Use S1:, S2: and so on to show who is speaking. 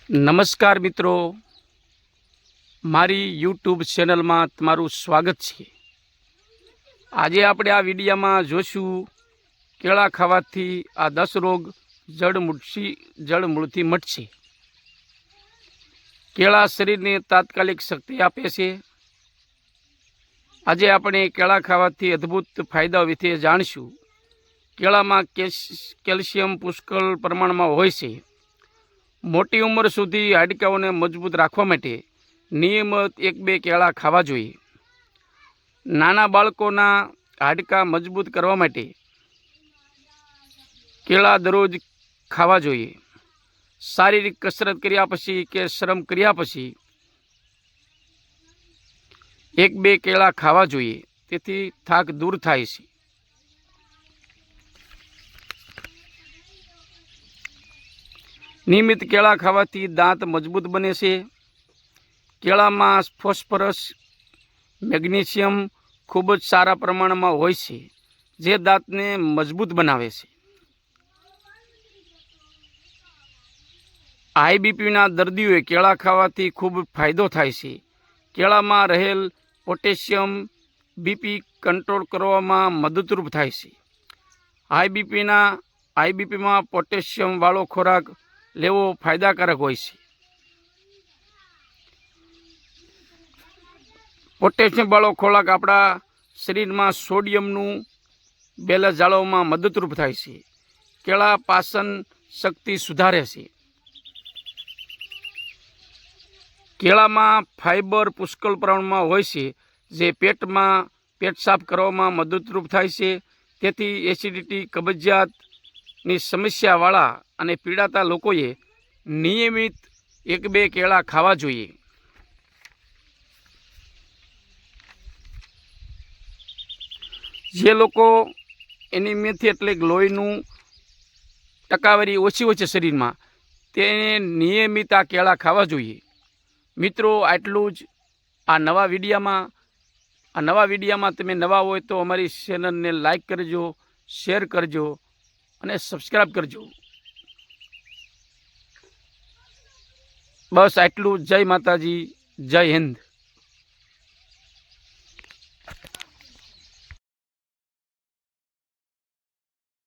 S1: નમસ્કાર મિત્રો, મારી યુટ્યુબ ચેનલમાં તમારું સ્વાગત છે। આજે આપણે આ વિડીયોમાં જોશું કેળા ખાવાથી આ 10 રોગ જડમૂળથી મટશે। કેળા શરીરને તાત્કાલિક શક્તિ આપે છે। આજે આપણે કેળા ખાવાથી અદ્ભુત ફાયદાઓ વિશે જાણીશું। કેળામાં કેલ્શિયમ પુષ્કળ પ્રમાણમાં હોય છે। મોટી ઉંમર સુધી હાડકાઓને મજબૂત રાખવા માટે નિયમિત 1-2 કેળા ખાવા જોઈએ। નાના બાળકોના હાડકાં મજબૂત કરવા માટે કેળા દરરોજ ખાવા જોઈએ। શારીરિક કસરત કર્યા પછી કે શ્રમ કર્યા પછી 1-2 કેળા ખાવા જોઈએ, તેથી થાક દૂર થાય છે। નિયમિત કેળા ખાવાથી દાંત મજબૂત બને છે। કેળામાં ફોસ્ફરસ, મેગ્નેશિયમ ખૂબ જ સારા પ્રમાણમાં હોય છે, જે દાંતને મજબૂત બનાવે છે। હાઈ બીપીના દર્દીઓએ કેળા ખાવાથી ખૂબ ફાયદો થાય છે। કેળામાં રહેલ પોટેશિયમ બીપી કંટ્રોલ કરવામાં મદદરૂપ થાય છે। હાઈ બીપીમાં પોટેશિયમવાળો ખોરાક લેવો ફાયદાકારક હોય છે। પોટેશિયમવાળો ખોરાક આપણા શરીરમાં સોડિયમનું બેલેન્સ જાળવવામાં મદદરૂપ થાય છે। કેળા પાચન શક્તિ સુધારે છે। કેળામાં ફાઇબર પુષ્કળ પ્રમાણમાં હોય છે, જે પેટ સાફ કરવામાં મદદરૂપ થાય છે। તેથી એસિડિટી, કબજિયાતની સમસ્યાવાળા અને પીડાતા લોકોએ નિયમિત 1-2 કેળા ખાવા જોઈએ। જે લોકો એનિમિયાથી એટલે લોહીનું ટકાવારી ઓછી હોય છે શરીરમાં, તેને નિયમિત આ કેળા ખાવા જોઈએ। મિત્રો, આટલું જ આ નવા વિડીયામાં તમે નવા હોય તો અમારી ચેનલને લાઈક કરજો, શેર કરજો અને સબસ્ક્રાઈબ કરજો। બસ આટલું। જય માતાજી, જય હિન્દ।